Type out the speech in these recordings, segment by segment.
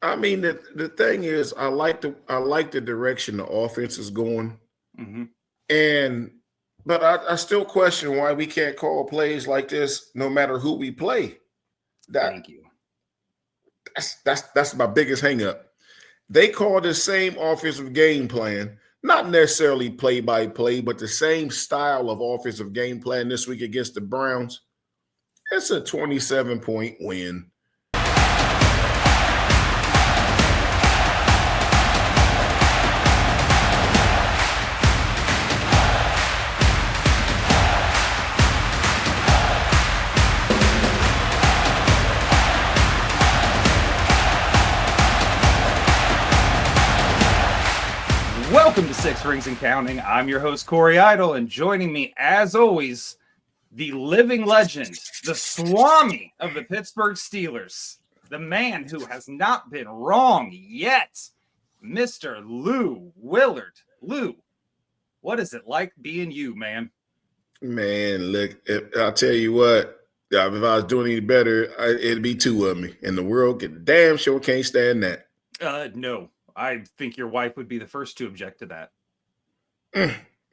I mean, the thing is, I like the direction the offense is going, Hmm. and but I still question why we can't call plays like this no matter who we play. That Thank you. that's my biggest hang up. They call the same offensive game plan, not necessarily play by play, but the same style of offensive game plan this week against the Browns. It's a 27-point win. Welcome to Six Rings and Counting. I'm your host, Corey Idle, and joining me, as always, the living legend, the Swami of the Pittsburgh Steelers, the man who has not been wrong yet, Mr. Lou Willard. Lou, what is it like being you, man? Man, look, I'll tell you what, if I was doing any better, it'd be two of me. And the world damn sure can't stand that. No, I think your wife would be the first to object to that.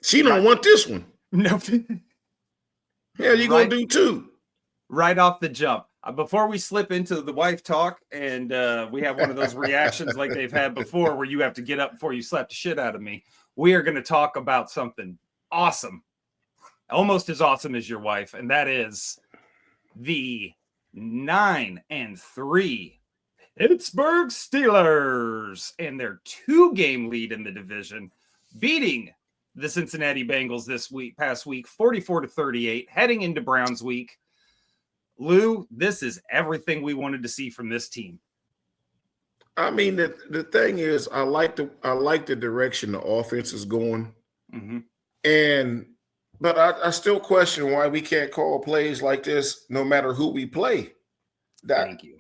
She don't want this one. No. Yeah, you gonna do two. Right off the jump. Before we slip into the wife talk and we have one of those reactions like they've had before where you have to get up before you slap the shit out of me, we are going to talk about something awesome, almost as awesome as your wife, and that is the 9-3 Pittsburgh Steelers and their 2-game lead in the division, beating the Cincinnati Bengals past week, 44-38, heading into Browns week. Lou, this is everything we wanted to see from this team. I mean, the thing is, I like the direction the offense is going, but I still question why we can't call plays like this no matter who we play. Thank you.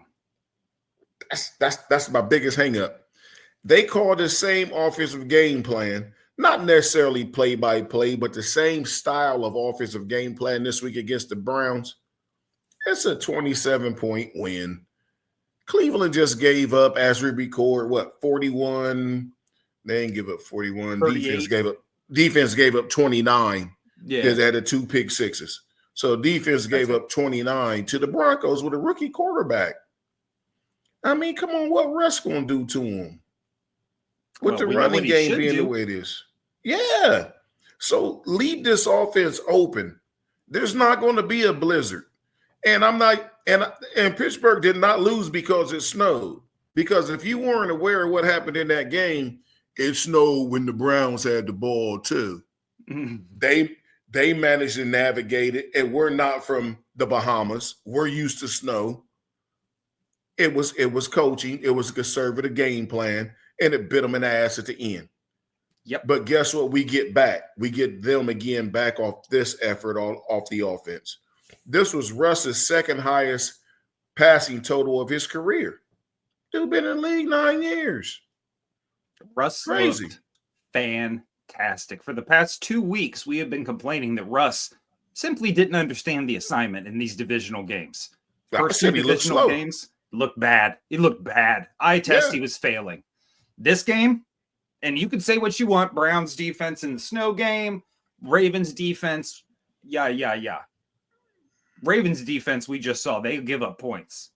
That's my biggest hang up. They call the same offensive game plan, not necessarily play by play, but the same style of offensive game plan this week against the Browns. It's a 27-point win. Cleveland just gave up, as we record, 41? They didn't give up 41. 38. Defense gave up 29 Yeah. because they had the 2 pick sixes. So defense gave up 29 to the Broncos with a rookie quarterback. I mean, come on, what Russ going to do to him? With the running game being the way it is. Yeah. So leave this offense open. There's not going to be a blizzard. And Pittsburgh did not lose because it snowed. Because if you weren't aware of what happened in that game, it snowed when the Browns had the ball too. They managed to navigate it. And we're not from the Bahamas. We're used to snow. It was coaching. It was a conservative game plan, and it bit them in the ass at the end. Yep. But guess what? We get back. We get them again back off this effort off the offense. This was Russ's second highest passing total of his career. Dude been in the league 9 years. Russ Crazy. looked fantastic. For the past 2 weeks, we have been complaining that Russ simply didn't understand the assignment in these divisional games. First 2 divisional games looked bad. He looked bad. Eye test, He was failing. This game, and you can say what you want, Browns defense in the snow game, Ravens defense, yeah. Ravens defense, we just saw, they give up points.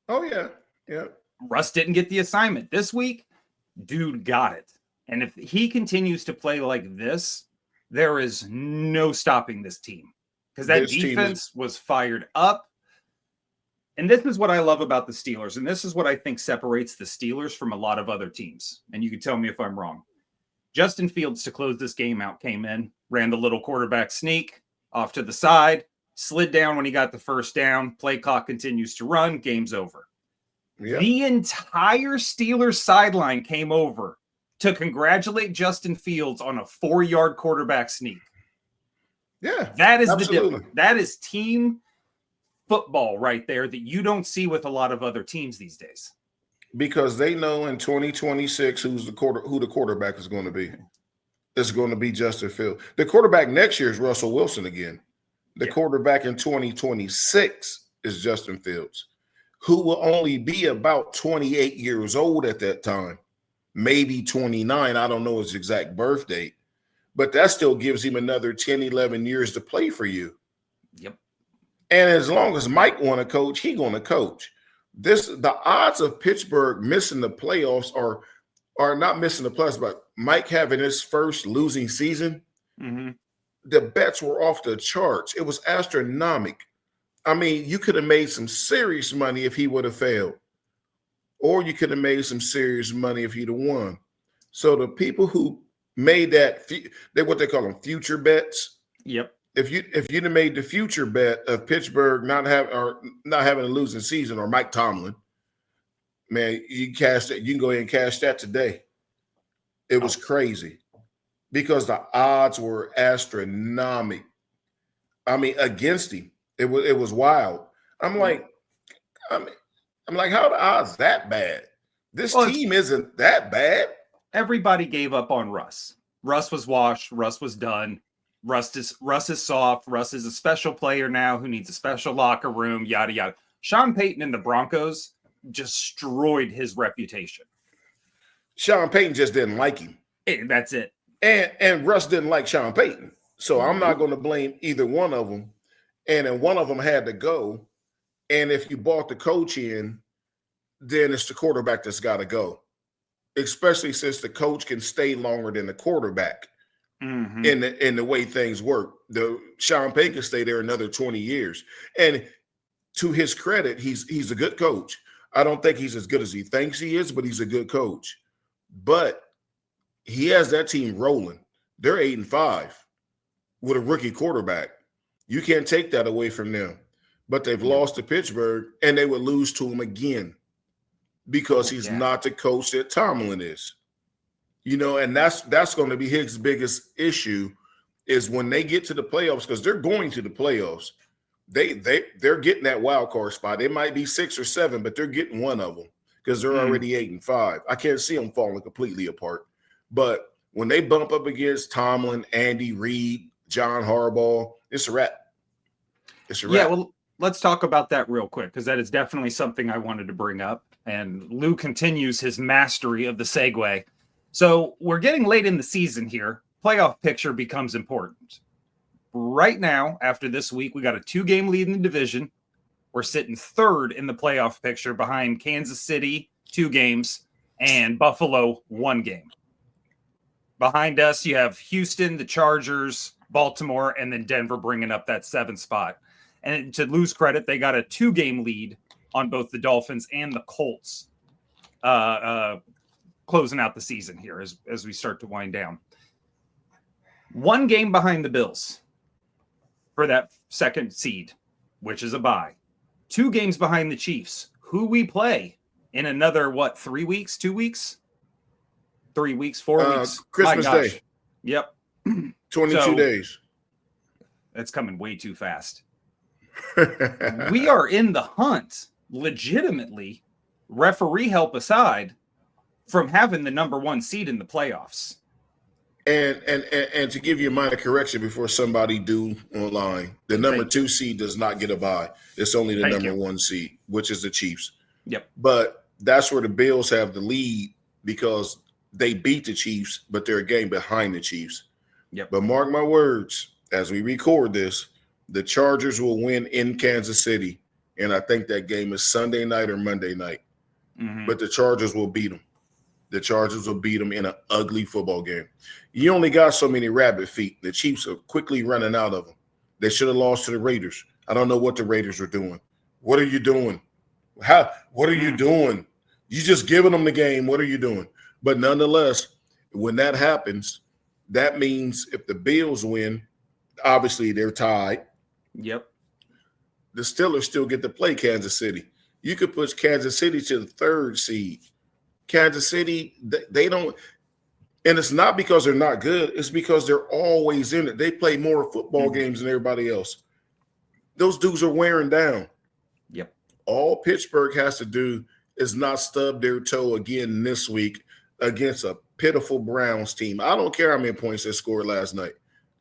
Oh, yeah. Russ didn't get the assignment. This week, dude got it. And if he continues to play like this, there is no stopping this team. Because that defense was fired up. And this is what I love about the Steelers. And this is what I think separates the Steelers from a lot of other teams. And you can tell me if I'm wrong. Justin Fields, to close this game out, came in, ran the little quarterback sneak off to the side, slid down when he got the first down. Play clock continues to run. Game's over. Yep. The entire Steelers sideline came over to congratulate Justin Fields on a 4-yard quarterback sneak. Yeah, that is absolutely the difference. That is team football right there that you don't see with a lot of other teams these days. Because they know in 2026 who the quarterback is going to be. It's going to be Justin Fields. The quarterback next year is Russell Wilson again. The quarterback in 2026 is Justin Fields. who will only be about 28 years old at that time, maybe 29. I don't know his exact birth date, but that still gives him another 10, 11 years to play for you. Yep. And as long as Mike want to coach, he going to coach. The odds of Pittsburgh missing the playoffs are not missing the playoffs, but Mike having his first losing season, the bets were off the charts. It was astronomical. I mean, you could have made some serious money if he would have failed, or you could have made some serious money if he'd have won. So the people who made that, what they call them, future bets. Yep. If you'd have made the future bet of Pittsburgh not having a losing season, or Mike Tomlin, man, you cash that. You can go ahead and cash that today. It was crazy because the odds were astronomical. I mean, against him, it was wild. I'm like, how the odds that bad? This team isn't that bad. Everybody gave up on Russ. Russ was washed. Russ was done. Russ is soft. Russ is a special player now who needs a special locker room. Yada yada. Sean Payton and the Broncos destroyed his reputation. Sean Payton just didn't like him. That's it. And Russ didn't like Sean Payton. So I'm not going to blame either one of them. And then one of them had to go. And if you bought the coach in, then it's the quarterback that's got to go. Especially since the coach can stay longer than the quarterback in the way things work. The Sean Payton can stay there another 20 years. And to his credit, he's a good coach. I don't think he's as good as he thinks he is, but he's a good coach. But he has that team rolling. They're 8-5 with a rookie quarterback. You can't take that away from them. But they've lost to Pittsburgh, and they would lose to him again because he's not the coach that Tomlin is. You know, and that's going to be his biggest issue is when they get to the playoffs, because they're going to the playoffs. They're getting that wild card spot. It might be 6 or 7, but they're getting one of them because they're already 8-5. I can't see them falling completely apart. But when they bump up against Tomlin, Andy Reid, John Harbaugh, it's a wrap. It's a wrap. Yeah, well, let's talk about that real quick because that is definitely something I wanted to bring up. And Lou continues his mastery of the segue. So we're getting late in the season here. Playoff picture becomes important. Right now, after this week, we got a 2-game lead in the division. We're sitting third in the playoff picture behind Kansas City, 2 games, and Buffalo, 1 game. Behind us, you have Houston, the Chargers, Baltimore, and then Denver bringing up that 7th spot. And to Lou's credit, they got a 2-game lead on both the Dolphins and the Colts closing out the season here as we start to wind down. 1 game behind the Bills for that 2nd seed, which is a bye. 2 games behind the Chiefs, who we play in another, 3 weeks, 2 weeks? 3 weeks, 4 weeks. Christmas Day. Yep. 22 days. That's coming way too fast. We are in the hunt, legitimately, referee help aside, from having the number 1 seed in the playoffs. And to give you a minor correction before somebody do online, the number 2 seed does not get a bye. It's only the number 1 seed, which is the Chiefs. Yep. But that's where the Bills have the lead because they beat the Chiefs, but they're a game behind the Chiefs. Yep. But mark my words, as we record this, the Chargers will win in Kansas City. And I think that game is Sunday night or Monday night. But the Chargers will beat them. The Chargers will beat them in an ugly football game. You only got so many rabbit feet. The Chiefs are quickly running out of them. They should have lost to the Raiders. I don't know what the Raiders are doing. What are you doing? What are you doing? You just giving them the game. What are you doing? But nonetheless, when that happens, that means if the Bills win, obviously they're tied. Yep. The Steelers still get to play Kansas City. You could push Kansas City to the 3rd seed. Kansas City, they don't – and it's not because they're not good. It's because they're always in it. They play more football games than everybody else. Those dudes are wearing down. Yep. All Pittsburgh has to do is not stub their toe again this week against a pitiful Browns team. I don't care how many points they scored last night.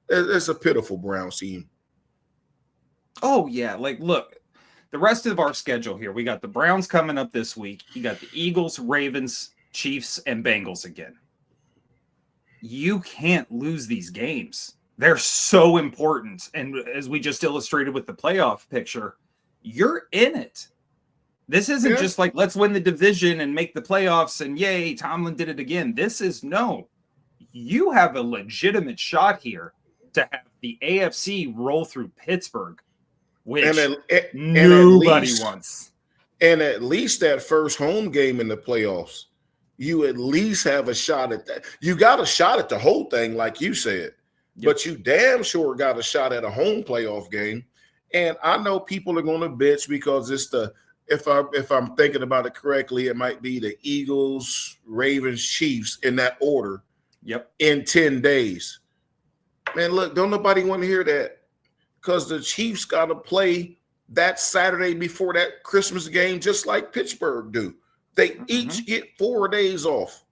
It's a pitiful Browns team. Oh, yeah. Like, look, the rest of our schedule here, we got the Browns coming up this week. You got the Eagles, Ravens, Chiefs, and Bengals again. You can't lose these games. They're so important. And as we just illustrated with the playoff picture, you're in it. This isn't just like, let's win the division and make the playoffs and yay, Tomlin did it again. This is no. You have a legitimate shot here to have the AFC roll through Pittsburgh, which nobody wants. And at least that first home game in the playoffs, you at least have a shot at that. You got a shot at the whole thing, like you said, but you damn sure got a shot at a home playoff game. And I know people are going to bitch because it's if I'm thinking about it correctly, it might be the Eagles, Ravens, Chiefs in that order. In 10 days. Man, look, don't nobody want to hear that because the Chiefs got to play that Saturday before that Christmas game, just like Pittsburgh do. They each get 4 days off,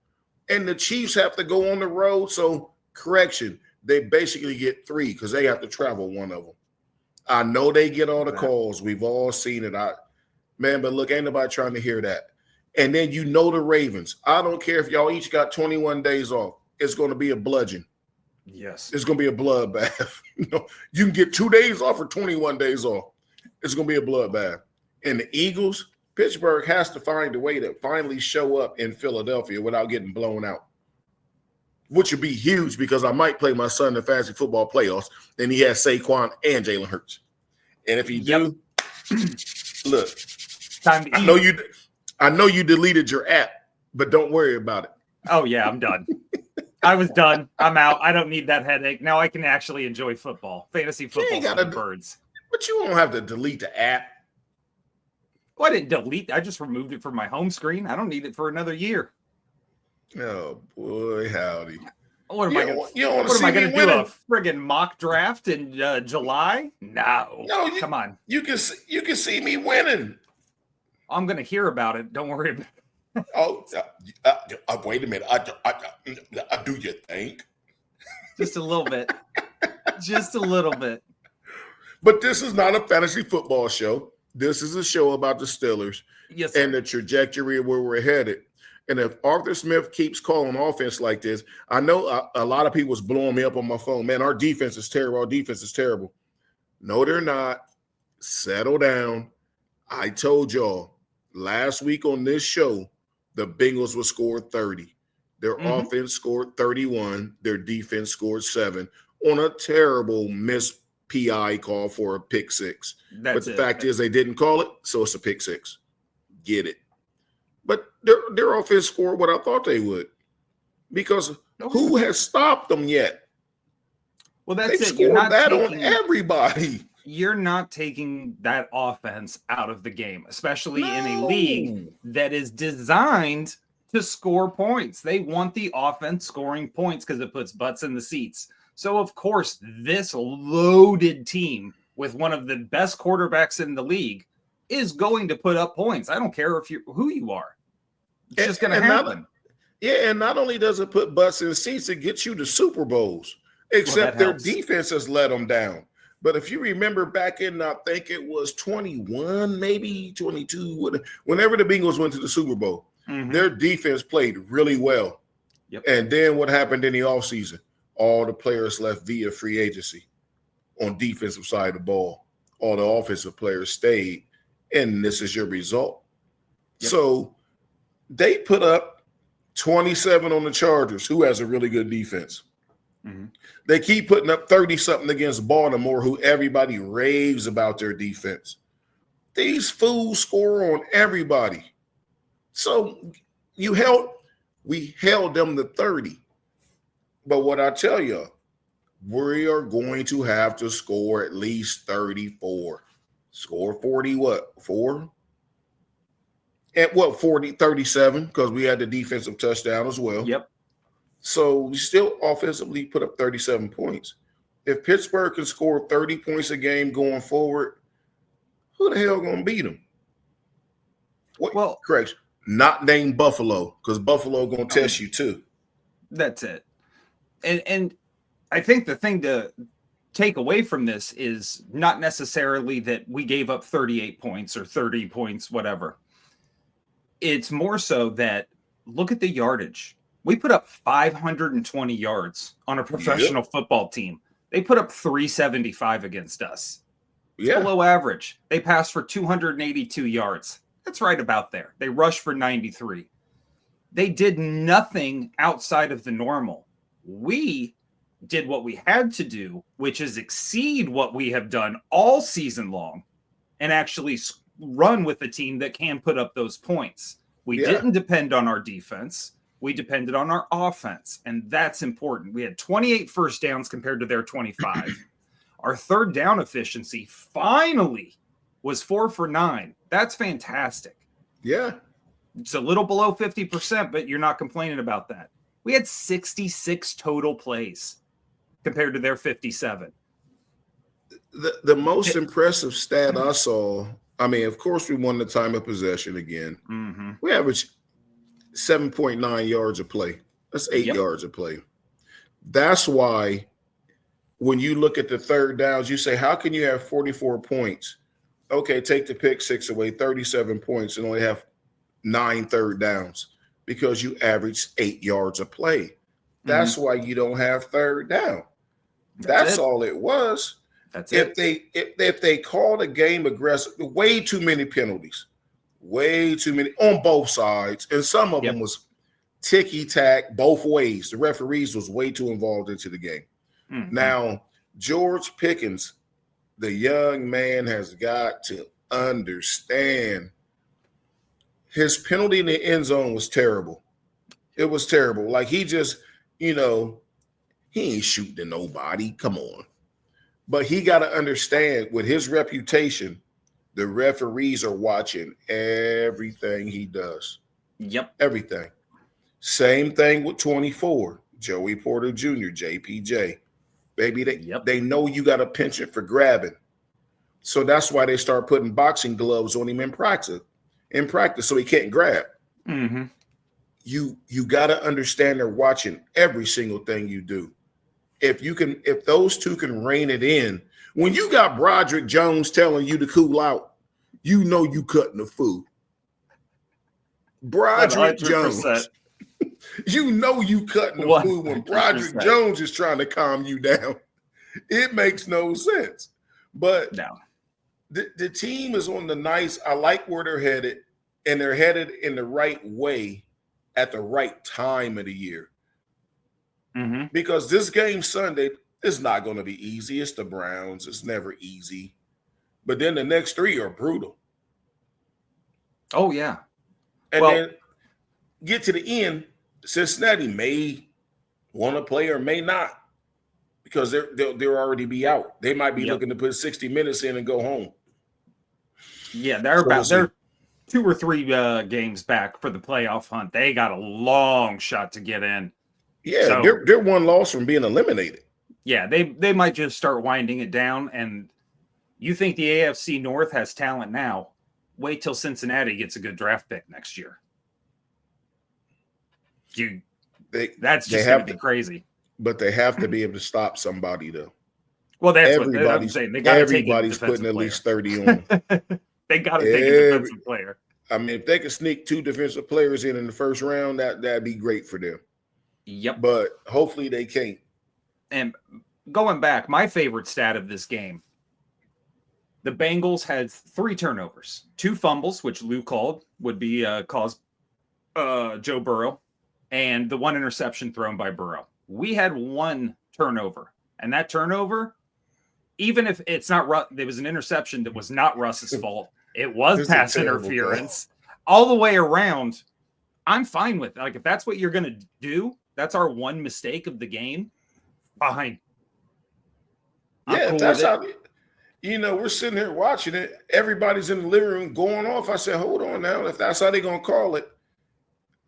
and the Chiefs have to go on the road. So, correction, they basically get 3 because they have to travel one of them. I know they get all the calls. We've all seen it. But look, ain't nobody trying to hear that. And then the Ravens. I don't care if y'all each got 21 days off. It's going to be a bludgeon. Yes. It's going to be a bloodbath. You can get 2 days off or 21 days off. It's going to be a bloodbath. And the Eagles, Pittsburgh has to find a way to finally show up in Philadelphia without getting blown out, which would be huge because I might play my son in the fantasy football playoffs, and he has Saquon and Jalen Hurts. And if he do, look, time to I know you deleted your app, but don't worry about it. Oh, yeah, I'm done. I was done. I'm out. I don't need that headache. Now I can actually enjoy football. Fantasy football for the birds. But you won't have to delete the app. Well, I didn't delete. I just removed it from my home screen. I don't need it for another year. Oh, boy, howdy. What am I going to do? A friggin' mock draft in July? No, come on. You can see me winning. I'm going to hear about it. Don't worry about it. Wait a minute. Do you think? Just a little bit. Just a little bit. But this is not a fantasy football show. This is a show about the Steelers and the trajectory of where we're headed. And if Arthur Smith keeps calling offense like this, I know a lot of people was blowing me up on my phone. Man, our defense is terrible. Our defense is terrible. No, they're not. Settle down. I told y'all last week on this show, the Bengals would score 30. Their offense scored 31. Their defense scored 7 on a terrible missed PI call for a pick 6. But the fact is they didn't call it, so it's a pick 6. Get it. But their offense scored what I thought they would because who has stopped them yet? Well, that's it. You're not that on everybody. You're not taking that offense out of the game, especially in a league that is designed to score points. They want the offense scoring points because it puts butts in the seats. So, of course, this loaded team with one of the best quarterbacks in the league is going to put up points. I don't care who you are. It's just going to happen. And not only does it put butts in the seats, it gets you to Super Bowls, except their defense has let them down. But if you remember back in, I think it was 21, maybe 22, whenever the Bengals went to the Super Bowl, their defense played really well. And then what happened in the offseason? All the players left via free agency on defensive side of the ball. All the offensive players stayed, and this is your result. So they put up 27 on the Chargers, who has a really good defense. They keep putting up 30-something against Baltimore, who everybody raves about their defense. These fools score on everybody. So we held them to 30. But what I tell you, we are going to have to score at least 34. Score 40, what, 4? And 37, because we had the defensive touchdown as well. So we still offensively put up 37 points. If Pittsburgh can score 30 points a game going forward, who the hell going to beat them? Correct. Not named Buffalo, because Buffalo going to test you too. That's it. And I think the thing to take away from this is not necessarily that we gave up 38 points or 30 points, whatever. It's more so that look at the yardage. We put up 520 yards on a professional football team. They put up 375 against us. It's below average. They passed for 282 yards. That's right about there. They rushed for 93. They did nothing outside of the normal. We did what we had to do, which is exceed what we have done all season long and actually run with a team that can put up those points. We didn't depend on our defense. We depended on our offense, and that's important. We had 28 first downs compared to their 25. Our third down efficiency finally was 4 for 9. That's fantastic. Yeah. It's a little below 50%, but you're not complaining about that. We had 66 total plays compared to their 57. The most impressive stat I saw, I mean, of course, we won the time of possession again. Mm-hmm. We averaged 7.9 yards a play. That's 8 yards a play. That's why when you look at the third downs, you say, how can you have 44 points? Okay, take the pick six away, 37 points, and only have 9 third downs because you averaged 8 yards a play. That's why you don't have third down. That's all it was. That's if they called a game aggressive, way too many penalties, way too many on both sides, and some of them was ticky-tack both ways. The referees was way too involved into the game. Now, George Pickens, the young man, has got to understand his penalty in the end zone was terrible. It was terrible. Like he just, he ain't shooting nobody. Come on. But he got to understand with his reputation, the referees are watching everything he does. Yep. Everything. Same thing with 24, Joey Porter Jr., JPJ. Baby, they know you got a penchant for grabbing. So that's why they start putting boxing gloves on him in practice so he can't grab. Mm-hmm. You got to understand they're watching every single thing you do. If those two can rein it in, when you got Broderick Jones telling you to cool out, you know you cutting the food. Broderick 100%. Jones. You know you cutting the food when Broderick Jones is trying to calm you down. It makes no sense. But no. The team is on the nice. I like where they're headed, and they're headed in the right way at the right time of the year. Mm-hmm. Because this game Sunday is not going to be easy. It's the Browns. It's never easy. But then the next 3 are brutal. Oh, yeah. And then get to the end, Cincinnati may want to play or may not because they'll already be out. They might be looking to put 60 minutes in and go home. Yeah, they're 2 or 3 games back for the playoff hunt. They got a long shot to get in. Yeah, so, they're one loss from being eliminated. Yeah, they might just start winding it down. And you think the AFC North has talent now. Wait till Cincinnati gets a good draft pick next year. That's just going to be crazy. But they have to be able to stop somebody, though. Well, that's what I'm saying. Everybody's putting at least 30 on. They got to take a defensive player. I mean, if they can sneak 2 defensive players in the first round, that'd be great for them. Yep. But hopefully they can't. And going back, my favorite stat of this game, the Bengals had 3 turnovers, 2 fumbles, which Lou called would be caused Joe Burrow, and the 1 interception thrown by Burrow. We had 1 turnover, and that turnover, even if it's not there was an interception that was not Russ's fault. It was pass interference all the way around. I'm fine with it. Like if that's what you're going to do, that's our 1 mistake of the game. Fine. Yeah, cool that's how. We're sitting here watching it. Everybody's in the living room going off. I said, hold on now. If that's how they're going to call it,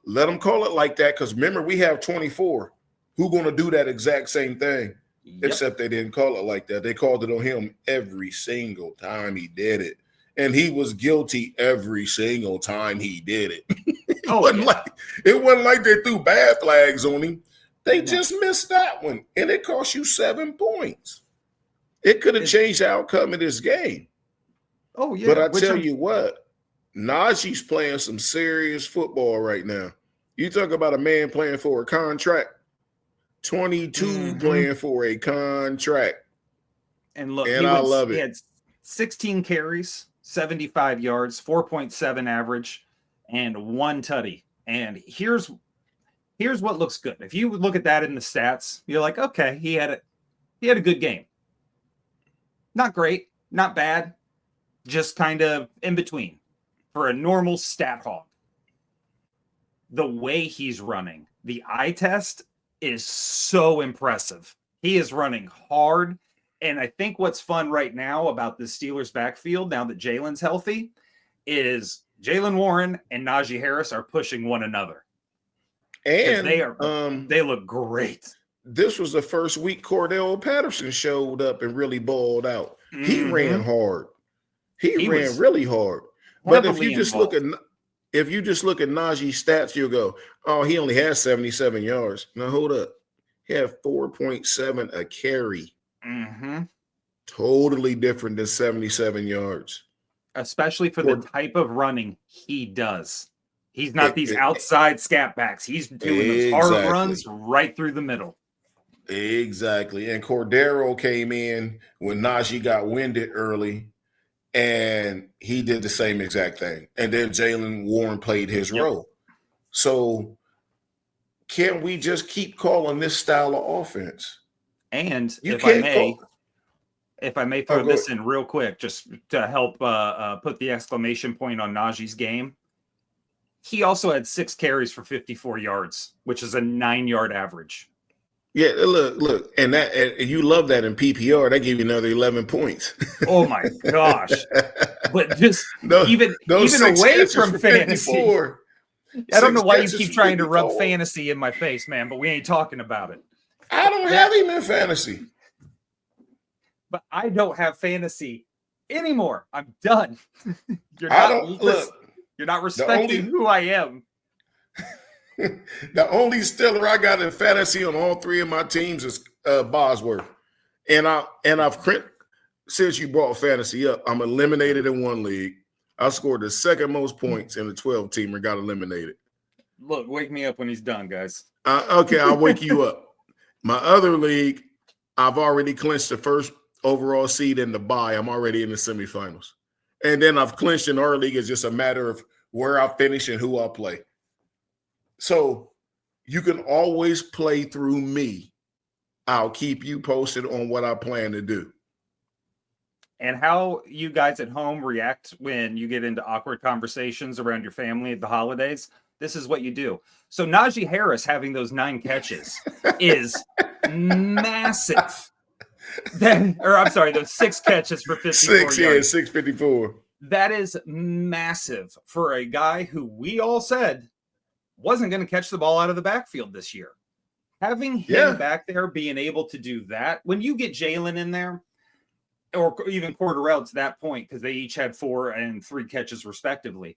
let them call it like that. Because remember, we have 24 who going to do that exact same thing, except they didn't call it like that. They called it on him every single time he did it. And he was guilty every single time he did it. It wasn't like they threw bad flags on him. They just missed that one. And it cost you 7 points. It could have changed the outcome of this game. Oh, yeah. But I tell you what, Najee's playing some serious football right now. You talk about a man playing for a contract, 22 playing for a contract. And look, I love it. He had 16 carries, 75 yards, 4.7 average, and 1 tutty. And here's what looks good. If you look at that in the stats, you're like, okay, he had a good game. Not great, not bad, just kind of in between for a normal stat hog. The way he's running, the eye test is so impressive. He is running hard. And I think what's fun right now about the Steelers backfield, now that Jalen's healthy, is Jalen Warren and Najee Harris are pushing one another. And they look great. This was the first week Cordell Patterson showed up and really balled out. He ran hard. He ran really hard. But if you just look at Najee's stats, you'll go, oh, he only has 77 yards. Now hold up. He had 4.7 a carry. Totally different than 77 yards. Especially for the type of running he does. He's not these outside scat backs. He's doing those hard runs right through the middle. Exactly. And Cordero came in when Najee got winded early, and he did the same exact thing. And then Jalen Warren played his role. So can we just keep calling this style of offense? And if I may throw this in real quick, just to help put the exclamation point on Najee's game, he also had 6 carries for 54 yards, which is a 9-yard average. Yeah, look, and you love that in PPR. That gave you another 11 points. Oh my gosh! But just even away from fantasy, I don't know why you keep trying to rub fantasy in my face, man. But we ain't talking about it. I don't have him in fantasy. But I don't have fantasy anymore. I'm done. You're not respecting who I am. The only Steeler I got in fantasy on all 3 of my teams is Bosworth. And I've since you brought fantasy up, I'm eliminated in 1 league. I scored the second most points in the 12-teamer, got eliminated. Look, wake me up when he's done, guys. Okay, I'll wake you up. My other league, I've already clinched the first overall seed in the bye. I'm already in the semifinals. And then I've clinched in our league. It's just a matter of where I finish and who I play. So you can always play through me. I'll keep you posted on what I plan to do. And how you guys at home react when you get into awkward conversations around your family at the holidays. This is what you do. So Najee Harris having those 9 catches is massive. Those 6 catches for 54 yards. 654. That is massive for a guy who we all said wasn't going to catch the ball out of the backfield this year. Having him back there, being able to do that, when you get Jalen in there, or even Cordero to that point, because they each had 4 and 3 catches respectively,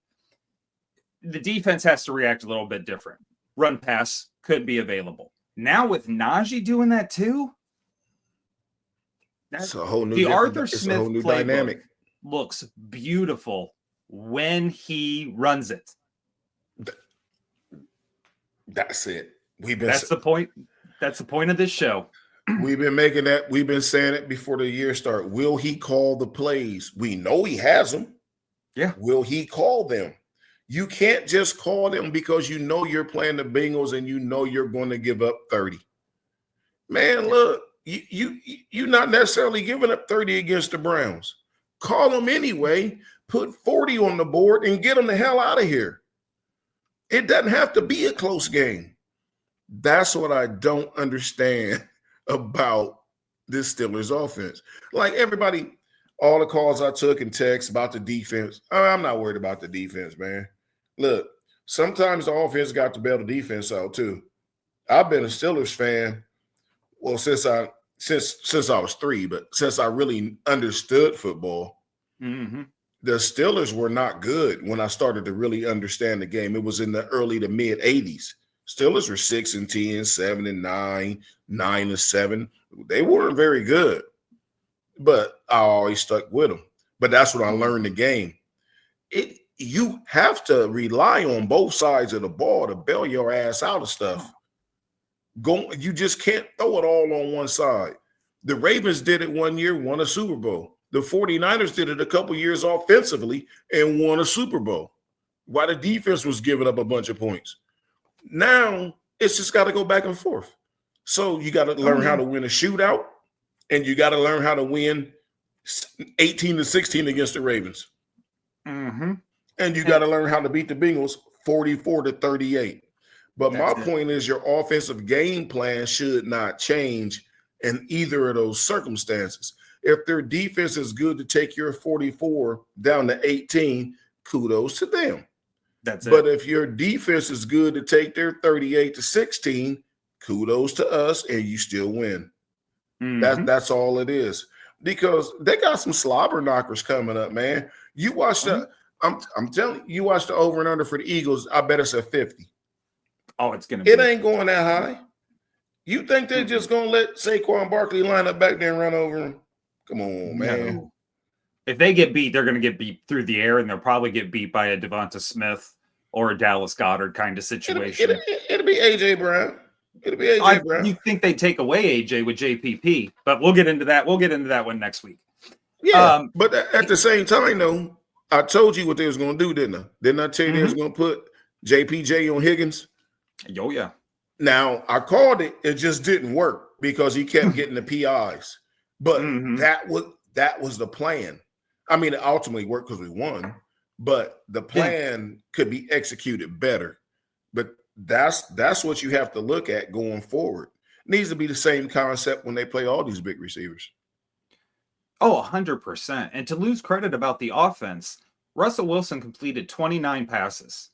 the defense has to react a little bit different. Run pass could be available. Now with Najee doing that too, that's a whole new Arthur Smith playbook dynamic. Looks beautiful when he runs it. That's it. That's the point. That's the point of this show. We've been making that. We've been saying it before the year start. Will he call the plays? We know he has them. Yeah. Will he call them? You can't just call them because you know you're playing the Bengals and you know you're going to give up 30. Man, look, you're not necessarily giving up 30 against the Browns. Call them anyway. Put 40 on the board and get them the hell out of here. It doesn't have to be a close game. That's what I don't understand about this Steelers offense. Like everybody, all the calls I took and texts about the defense, I'm not worried about the defense, man. Look, sometimes the offense got to bail the defense out too. I've been a Steelers fan, well, since I was 3, but since I really understood football. Mm-hmm. The Steelers were not good when I started to really understand the game. It was in the early to mid 80s. Steelers were 6-10, 7-9, 9-7. They weren't very good. but I always stuck with them. But that's what I learned the game. You have to rely on both sides of the ball to bail your ass out of stuff. You just can't throw it all on one side. The Ravens did it one year, won a Super Bowl. The 49ers did it a couple years offensively and won a Super Bowl. While the defense was giving up a bunch of points. Now it's just got to go back and forth. So you got to learn how to win a shootout, and you got to learn how to win 18-16 against the Ravens. Mm-hmm. And you got to learn how to beat the Bengals 44-38. But my point is your offensive game plan should not change in either of those circumstances. If their defense is good to take your 44 down to 18, kudos to them. That's it. But if your defense is good to take their 38-16, kudos to us, and you still win. Mm-hmm. That's all it is. Because they got some slobber knockers coming up, man. You watch I'm telling you, watch the over and under for the Eagles. I bet it's at 50. Oh, it's gonna be. It ain't going that high. You think they're just gonna let Saquon Barkley line up back there and run over him? Come on, man. No. If they get beat, they're going to get beat through the air, and they'll probably get beat by a Devonta Smith or a Dallas Goedert kind of situation. It'll be A.J. Brown. Brown. You think they take away A.J. with JPP, but we'll get into that. We'll get into that one next week. Yeah, but at the same time, though, I told you what they was going to do, didn't I? Didn't I tell you they was going to put JPJ on Higgins? Oh, yeah. Now, I called it. It just didn't work because he kept getting the PIs. But that was the plan. I mean, it ultimately worked because we won, but the plan could be executed better. But that's what you have to look at going forward. It needs to be the same concept when they play all these big receivers. Oh, 100%. And to lose credit about the offense, Russell Wilson completed 29 passes.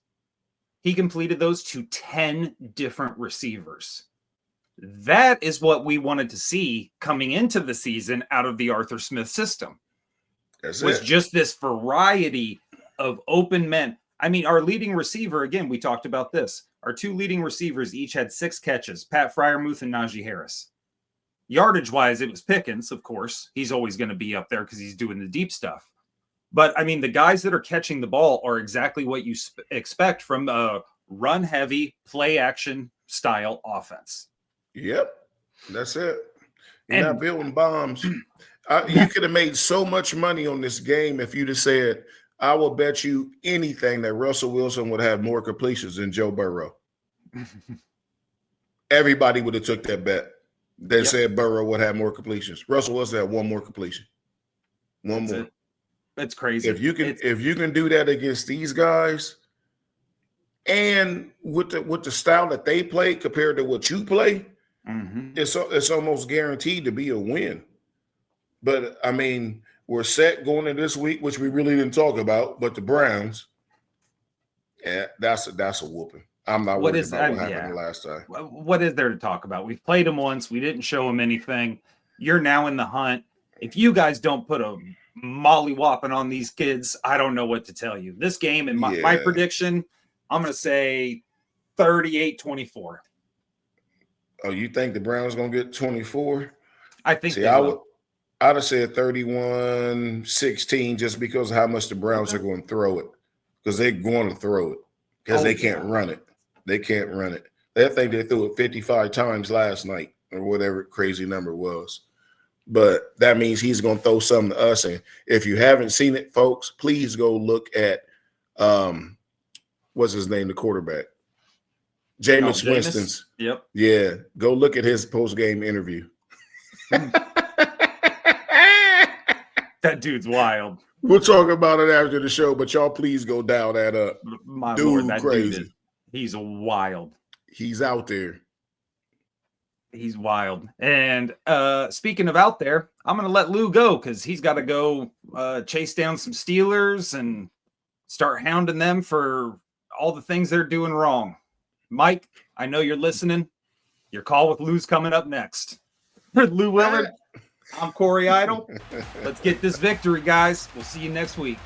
He completed those to 10 different receivers. That is what we wanted to see coming into the season out of the Arthur Smith system. Just this variety of open men. I mean, our leading receiver, again, we talked about this. Our two leading receivers each had 6 catches, Pat Freiermuth and Najee Harris. Yardage-wise, it was Pickens, of course. He's always going to be up there because he's doing the deep stuff. But, I mean, the guys that are catching the ball are exactly what you expect from a run-heavy, play-action style offense. Yep, that's it. You're not building bombs. You could have made so much money on this game if you'd have said, I will bet you anything that Russell Wilson would have more completions than Joe Burrow. Everybody would have took that bet. They said Burrow would have more completions. Russell Wilson had one more completion. One more. That's crazy. If you can do that against these guys, and with the style that they play compared to what you play, it's almost guaranteed to be a win. But I mean, we're set going into this week, which we really didn't talk about. But the Browns, that's a whooping. I'm not worried about what happened last time. What is there to talk about? We've played them once. We didn't show them anything. You're now in the hunt. If you guys don't put a mollywhopping on these kids, I don't know what to tell you. This game, in my prediction, I'm going to say 38-24. Oh, you think the Browns going to get 24? I think I'd have said 31-16 just because of how much the Browns are going to throw it. Because they're going to throw it. Because they can't run it. They can't run it. I think they threw it 55 times last night or whatever crazy number was. But that means he's going to throw something to us. And if you haven't seen it, folks, please go look at what's his name, the quarterback? Jameis Winston's. Yep. Yeah. Go look at his post-game interview. That dude's wild. We'll talk about it after the show, but y'all please go dial that up. My Lord, that crazy. He's wild. He's out there. He's wild. And speaking of out there, I'm going to let Lou go because he's got to go chase down some Steelers and start hounding them for all the things they're doing wrong. Mike, I know you're listening. Your call with Lou's coming up next. Lou Willard, I'm Corey Idle. Let's get this victory, guys. We'll see you next week.